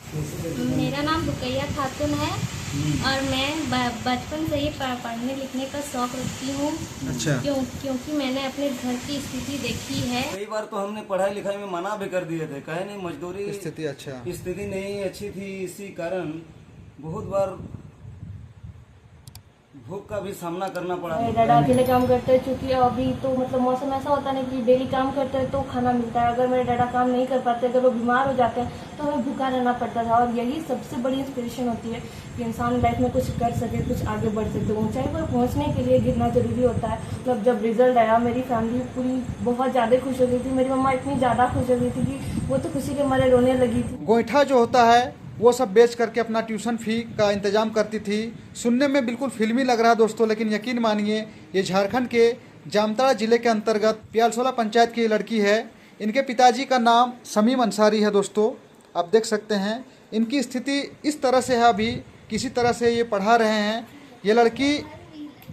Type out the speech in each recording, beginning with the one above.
मेरा नाम रुकैया खातून है और मैं बचपन से ही पढ़ने लिखने का शौक रखती हूँ। अच्छा। क्योंकि मैंने अपने घर की स्थिति देखी है। कई बार तो हमने पढ़ाई लिखाई में मना भी कर दिए थे, कहे नहीं मजदूरी स्थिति अच्छा। स्थिति नहीं अच्छी थी, इसी कारण बहुत बार भूख का भी सामना करना पड़ा। मेरे डैडा अकेले काम करते हैं, चूँकि अभी तो मतलब मौसम ऐसा होता है कि डेली काम करते हैं तो खाना मिलता है। अगर मेरे डैडा काम नहीं कर पाते, अगर वो बीमार हो जाते हैं तो हमें भूखा रहना पड़ता था। और यही सबसे बड़ी इंस्पिरेशन होती है कि इंसान लाइफ में कुछ कर सके, कुछ आगे बढ़ सके। ऊंचाई पर पहुंचने के लिए गिरना जरूरी होता है। मतलब जब रिजल्ट आया, मेरी फैमिली पूरी बहुत ज़्यादा खुश हो गई थी। मेरी मम्मा इतनी ज़्यादा खुश हो गई थी कि वो तो खुशी के मारे रोने लगी थी। गोईठा जो होता है वो सब बेच करके अपना ट्यूशन फ़ी का इंतज़ाम करती थी। सुनने में बिल्कुल फिल्मी लग रहा है दोस्तों, लेकिन यकीन मानिए ये झारखंड के जामताड़ा ज़िले के अंतर्गत प्यालसोला पंचायत की लड़की है। इनके पिताजी का नाम शमीम अंसारी है दोस्तों, आप देख सकते हैं। इनकी स्थिति इस तरह से है, अभी किसी तरह से ये पढ़ा रहे हैं। ये लड़की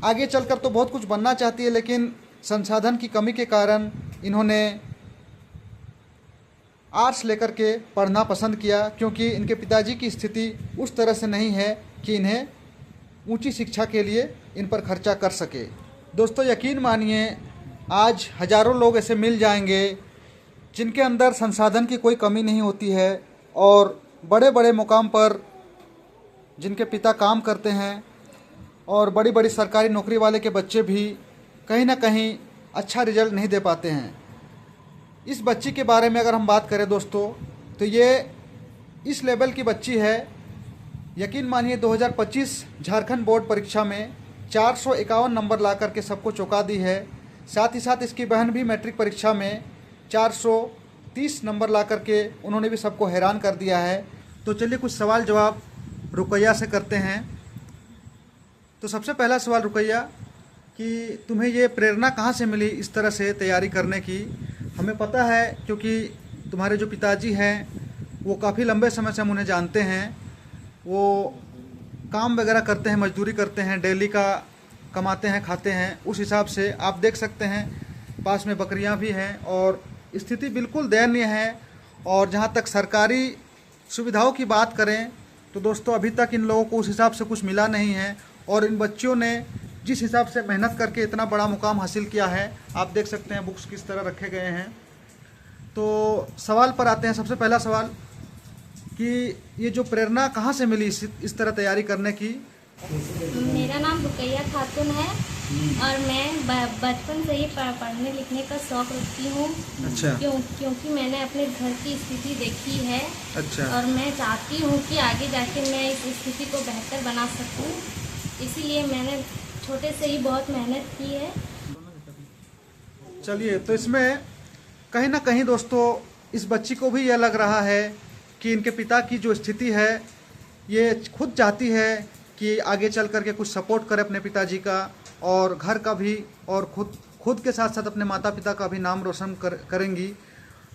आगे चलकर तो बहुत कुछ बनना चाहती है, लेकिन संसाधन की कमी के कारण इन्होंने आर्ट्स लेकर के पढ़ना पसंद किया, क्योंकि इनके पिताजी की स्थिति उस तरह से नहीं है कि इन्हें ऊंची शिक्षा के लिए इन पर खर्चा कर सके। दोस्तों यकीन मानिए आज हज़ारों लोग ऐसे मिल जाएंगे जिनके अंदर संसाधन की कोई कमी नहीं होती है और बड़े बड़े मुकाम पर जिनके पिता काम करते हैं और बड़ी बड़ी सरकारी नौकरी वाले के बच्चे भी कहीं ना कहीं अच्छा रिजल्ट नहीं दे पाते हैं। इस बच्ची के बारे में अगर हम बात करें दोस्तों, तो ये इस लेवल की बच्ची है। यकीन मानिए 2025 झारखंड बोर्ड परीक्षा में 451 नंबर ला करके सबको चौंका दी है। साथ ही साथ इसकी बहन भी मैट्रिक परीक्षा में 430 नंबर ला करके उन्होंने भी सबको हैरान कर दिया है। तो चलिए कुछ सवाल जवाब रुकैया से करते हैं। तो सबसे पहला सवाल रुकैया कि तुम्हें ये प्रेरणा कहाँ से मिली इस तरह से तैयारी करने की? हमें पता है क्योंकि तुम्हारे जो पिताजी हैं वो काफ़ी लंबे समय से हम उन्हें जानते हैं। वो काम वगैरह करते हैं, मजदूरी करते हैं, डेली का कमाते हैं, खाते हैं। उस हिसाब से आप देख सकते हैं पास में बकरियां भी हैं और स्थिति बिल्कुल दयनीय है। और जहां तक सरकारी सुविधाओं की बात करें तो दोस्तों अभी तक इन लोगों को उस हिसाब से कुछ मिला नहीं है। और इन बच्चियों ने जिस हिसाब से मेहनत करके इतना बड़ा मुकाम हासिल किया है, आप देख सकते हैं बुक्स किस तरह रखे गए हैं। तो सवाल पर आते हैं। सबसे पहला सवाल कि ये जो प्रेरणा कहाँ से मिली इस तरह तैयारी करने की? मेरा नाम रुकैया खातून है और मैं बचपन से ही पढ़ने लिखने का शौक रखती हूँ। अच्छा। क्योंकि मैंने अपने घर की स्थिति देखी है। अच्छा। और मैं चाहती हूँ कि आगे जाके मैं इस स्थिति को बेहतर बना सकूँ, इसीलिए मैंने छोटे से ही बहुत मेहनत की है। चलिए, तो इसमें कहीं ना कहीं दोस्तों इस बच्ची को भी यह लग रहा है कि इनके पिता की जो स्थिति है ये खुद चाहती है कि आगे चल कर के कुछ सपोर्ट करे अपने पिताजी का और घर का भी, और खुद के साथ साथ अपने माता पिता का भी नाम रोशन करेंगी।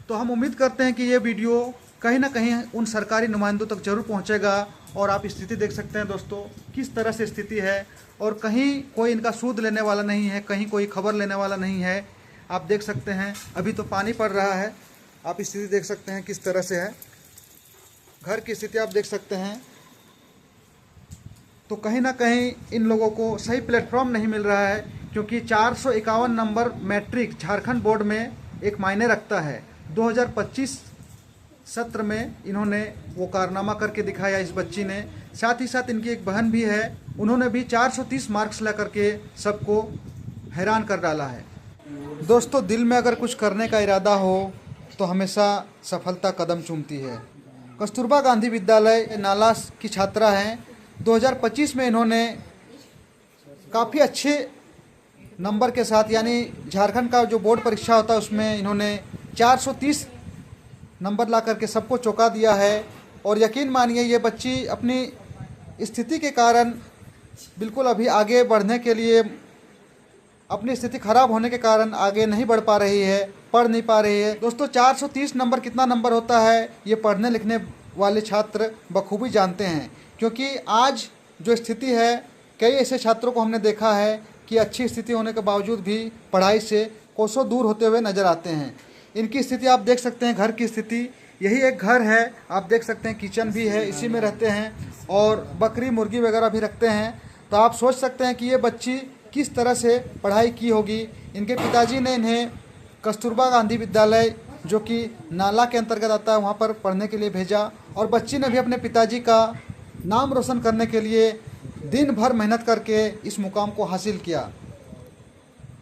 तो हम उम्मीद करते हैं कि ये वीडियो कहीं ना कहीं उन सरकारी नुमाइंदों तक जरूर पहुंचेगा। और आप स्थिति देख सकते हैं दोस्तों किस तरह से स्थिति है, और कहीं कोई इनका सूद लेने वाला नहीं है, कहीं कोई खबर लेने वाला नहीं है। आप देख सकते हैं अभी तो पानी पड़ रहा है, आप स्थिति देख सकते हैं किस तरह से है, घर की स्थिति आप देख सकते हैं। तो कहीं ना कहीं इन लोगों को सही प्लेटफॉर्म नहीं मिल रहा है, क्योंकि 451 नंबर मैट्रिक झारखंड बोर्ड में एक मायने रखता है। 2025 सत्र में इन्होंने वो कारनामा करके दिखाया इस बच्ची ने। साथ ही साथ इनकी एक बहन भी है, उन्होंने भी 430 मार्क्स ला करके सबको हैरान कर डाला है। दोस्तों दिल में अगर कुछ करने का इरादा हो तो हमेशा सफलता कदम चूमती है। कस्तूरबा गांधी विद्यालय नाला की छात्रा हैं। 2025 में इन्होंने काफ़ी अच्छे नंबर के साथ, यानी झारखंड का जो बोर्ड परीक्षा होता है उसमें इन्होंने 430 नंबर ला करके सबको चौंका दिया है। और यकीन मानिए ये बच्ची अपनी स्थिति के कारण बिल्कुल अभी आगे बढ़ने के लिए, अपनी स्थिति खराब होने के कारण आगे नहीं बढ़ पा रही है, पढ़ नहीं पा रही है। दोस्तों 430 नंबर कितना नंबर होता है ये पढ़ने लिखने वाले छात्र बखूबी जानते हैं, क्योंकि आज जो स्थिति है कई ऐसे छात्रों को हमने देखा है कि अच्छी स्थिति होने के बावजूद भी पढ़ाई से कोसों दूर होते हुए नजर आते हैं। इनकी स्थिति आप देख सकते हैं, घर की स्थिति यही एक घर है, आप देख सकते हैं किचन भी है, इसी में रहते हैं और बकरी मुर्गी वगैरह भी रखते हैं। तो आप सोच सकते हैं कि ये बच्ची किस तरह से पढ़ाई की होगी। इनके पिताजी ने इन्हें कस्तूरबा गांधी विद्यालय जो कि नाला के अंतर्गत आता है वहाँ पर पढ़ने के लिए भेजा और बच्ची ने भी अपने पिताजी का नाम रोशन करने के लिए दिन भर मेहनत करके इस मुकाम को हासिल किया।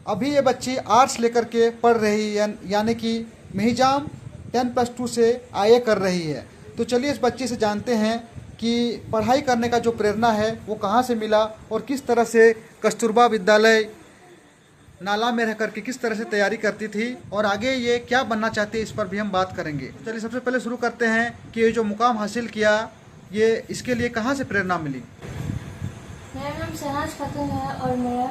अभी ये बच्ची आर्ट्स लेकर के पढ़ रही है, यानी कि मेहिजाम 10+2 से IA कर रही है। तो चलिए इस बच्ची से जानते हैं कि पढ़ाई करने का जो प्रेरणा है वो कहाँ से मिला और किस तरह से कस्तूरबा विद्यालय नाला में रह करके किस तरह से तैयारी करती थी और आगे ये क्या बनना चाहती है, इस पर भी हम बात करेंगे। चलिए सबसे पहले शुरू करते हैं कि ये जो मुकाम हासिल किया ये इसके लिए कहाँ से प्रेरणा मिली। मेरा नाम शहनाज खातून है और मैं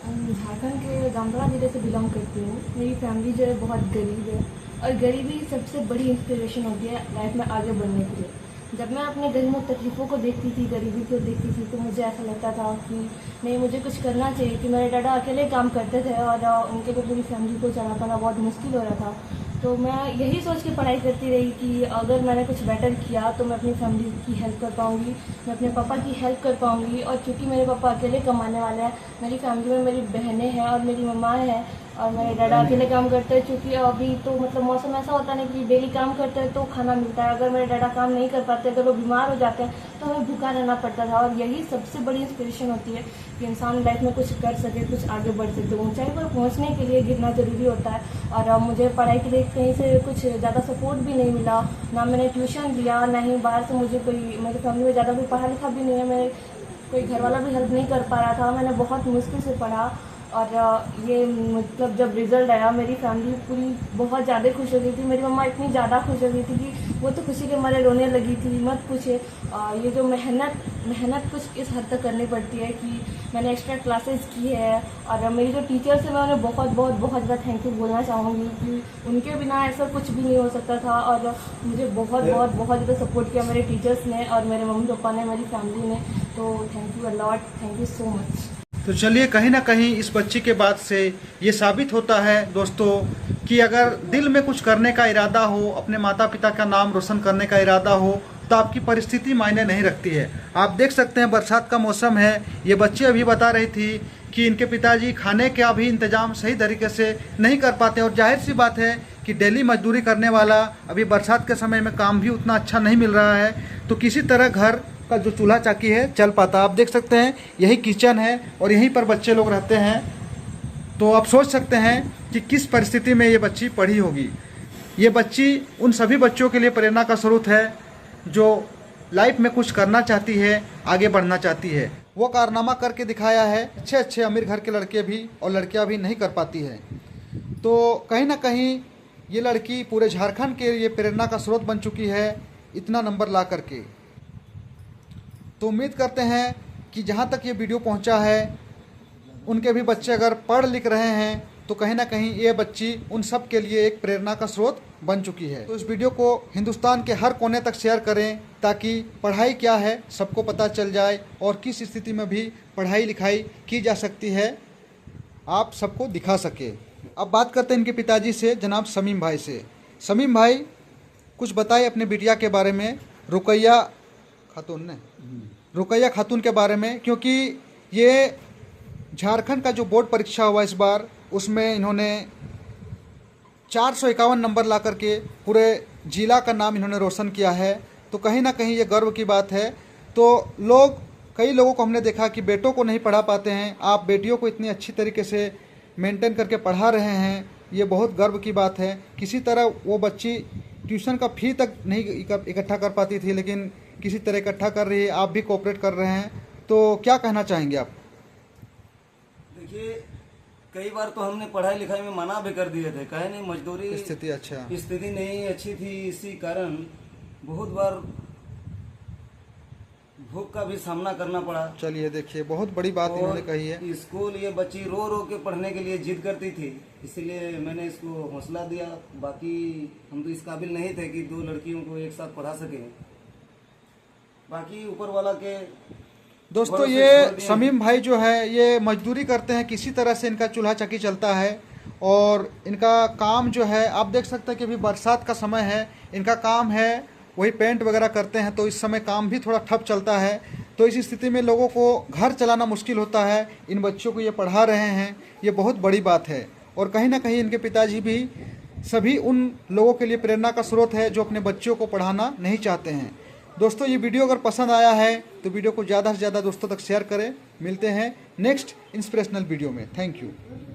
झारखंड के जामताड़ा जिले से बिलोंग करती हूँ। मेरी फैमिली जो है बहुत गरीब है और गरीबी सबसे बड़ी इंस्पिरेशन होती है लाइफ में आगे बढ़ने के लिए। जब मैं अपने घर में तकलीफ़ों को देखती थी, गरीबी को देखती थी, तो मुझे ऐसा लगता था कि नहीं, मुझे कुछ करना चाहिए। कि मेरे दादा अकेले काम करते थे और उनके लिए पूरी फैमिली को चला पाना बहुत मुश्किल हो रहा था। तो मैं यही सोच के पढ़ाई करती रही कि अगर मैंने कुछ बेटर किया तो मैं अपनी फैमिली की हेल्प कर पाऊँगी, मैं अपने पापा की हेल्प कर पाऊँगी। और चूँकि मेरे पापा अकेले कमाने वाले हैं, मेरी फैमिली में मेरी बहनें हैं और मेरी मम्मा है और मेरे दादा अकेले काम करते हैं। चूँकि अभी तो मतलब मौसम ऐसा होता है कि डेली काम करते हैं तो खाना मिलता है। अगर मेरे दादा काम नहीं कर पाते, अगर वो बीमार हो जाते हैं तो हमें भूखा रहना पड़ता था। और यही सबसे बड़ी इंस्पिरेशन होती है कि इंसान लाइफ में कुछ कर सके, कुछ आगे बढ़ सके। ऊंचाई पर पहुंचने के लिए गिरना ज़रूरी होता है। और मुझे पढ़ाई के लिए कहीं से कुछ ज़्यादा सपोर्ट भी नहीं मिला, ना मैंने ट्यूशन लिया, ना ही बाहर से मुझे कोई, मेरी फैमिली में ज़्यादा कोई पढ़ा लिखा भी नहीं है, मेरे कोई घर वाला भी हेल्प नहीं कर पा रहा था। मैंने बहुत मुश्किल से पढ़ा और ये मतलब जब रिज़ल्ट आया मेरी फैमिली पूरी बहुत ज़्यादा खुश हो गई थी। मेरी मम्मा इतनी ज़्यादा खुश हो गई थी कि वो तो खुशी के मारे रोने लगी थी, मत पूछे। ये जो मेहनत कुछ इस हद तक करनी पड़ती है कि मैंने एक्स्ट्रा क्लासेस की है। और मेरी जो टीचर्स हैं मैं उन्हें बहुत ज़्यादा थैंक यू बोलना चाहूँगी कि उनके बिना ऐसा कुछ भी नहीं हो सकता था। और मुझे बहुत ज़्यादा सपोर्ट किया मेरे टीचर्स ने और मेरे मम्मी पापा ने, मेरी फैमिली ने। तो thank you a lot, thank you so much. तो चलिए कहीं ना कहीं इस बच्ची के बात से ये साबित होता है दोस्तों कि अगर दिल में कुछ करने का इरादा हो, अपने माता पिता का नाम रोशन करने का इरादा हो, तो आपकी परिस्थिति मायने नहीं रखती है। आप देख सकते हैं बरसात का मौसम है, ये बच्ची अभी बता रही थी कि इनके पिताजी खाने का भी इंतजाम सही तरीके से नहीं कर पाते और जाहिर सी बात है कि डेली मजदूरी करने वाला अभी बरसात के समय में काम भी उतना अच्छा नहीं मिल रहा है, तो किसी तरह घर का जो चूल्हा चाकी है चल पाता। आप देख सकते हैं यही किचन है और यहीं पर बच्चे लोग रहते हैं। तो आप सोच सकते हैं कि किस परिस्थिति में ये बच्ची पढ़ी होगी। ये बच्ची उन सभी बच्चों के लिए प्रेरणा का स्रोत है जो लाइफ में कुछ करना चाहती है, आगे बढ़ना चाहती है। वो कारनामा करके दिखाया है। अच्छे अमीर घर के लड़के भी और लड़कियां भी नहीं कर पाती है। तो कहीं ना कहीं ये लड़की पूरे झारखंड के लिए प्रेरणा का स्रोत बन चुकी है, इतना नंबर ला करके। तो उम्मीद करते हैं कि जहाँ तक ये वीडियो पहुँचा है उनके भी बच्चे अगर पढ़ लिख रहे हैं तो कहीं ना कहीं ये बच्ची उन सब के लिए एक प्रेरणा का स्रोत बन चुकी है। तो इस वीडियो को हिंदुस्तान के हर कोने तक शेयर करें ताकि पढ़ाई क्या है सबको पता चल जाए और किस स्थिति में भी पढ़ाई लिखाई की जा सकती है आप सबको दिखा सके। अब बात करते हैं इनके पिताजी से, जनाब शमीम भाई से। शमीम भाई कुछ बताइए अपने बिटिया के बारे में, रुकैया खातून के बारे में, क्योंकि ये झारखंड का जो बोर्ड परीक्षा हुआ इस बार उसमें इन्होंने 451 नंबर ला करके पूरे जिला का नाम इन्होंने रोशन किया है। तो कहीं ना कहीं ये गर्व की बात है। तो कई लोगों को हमने देखा कि बेटों को नहीं पढ़ा पाते हैं, आप बेटियों को इतनी अच्छी तरीके से मेंटेन करके पढ़ा रहे हैं, ये बहुत गर्व की बात है। किसी तरह वो बच्ची ट्यूशन का फ़ी तक नहीं इकट्ठा कर पाती थी, लेकिन किसी तरह इकट्ठा कर रही है, आप भी कोऑपरेट कर रहे हैं। तो क्या कहना चाहेंगे आप? देखिए, कई बार तो हमने पढ़ाई लिखाई में मना भी कर दिए थे, कहे नहीं मजदूरी स्थिति नहीं अच्छी थी, इसी कारण बहुत बार भूख का भी सामना करना पड़ा। चलिए देखिए, बहुत बड़ी बात इन्होंने कही है। स्कूल ये बच्ची रो रो के पढ़ने के लिए जिद करती थी, इसीलिए मैंने इसको हौसला दिया। बाकी हम तो इस काबिल नहीं थे कि 2 लड़कियों को एक साथ पढ़ा सके। बाकी ऊपर वाला के दोस्तों, ये शमीम भाई जो है ये मजदूरी करते हैं, किसी तरह से इनका चूल्हा चक्की चलता है और इनका काम जो है आप देख सकते हैं कि अभी बरसात का समय है, इनका काम है वही पेंट वगैरह करते हैं, तो इस समय काम भी थोड़ा ठप चलता है। तो इस स्थिति में लोगों को घर चलाना मुश्किल होता है। इन बच्चों को ये पढ़ा रहे हैं, ये बहुत बड़ी बात है। और कहीं ना कहीं इनके पिताजी भी सभी उन लोगों के लिए प्रेरणा का स्रोत है जो अपने बच्चों को पढ़ाना नहीं चाहते हैं। दोस्तों ये वीडियो अगर पसंद आया है तो वीडियो को ज़्यादा से ज़्यादा दोस्तों तक शेयर करें। मिलते हैं नेक्स्ट इंस्पिरेशनल वीडियो में। Thank you.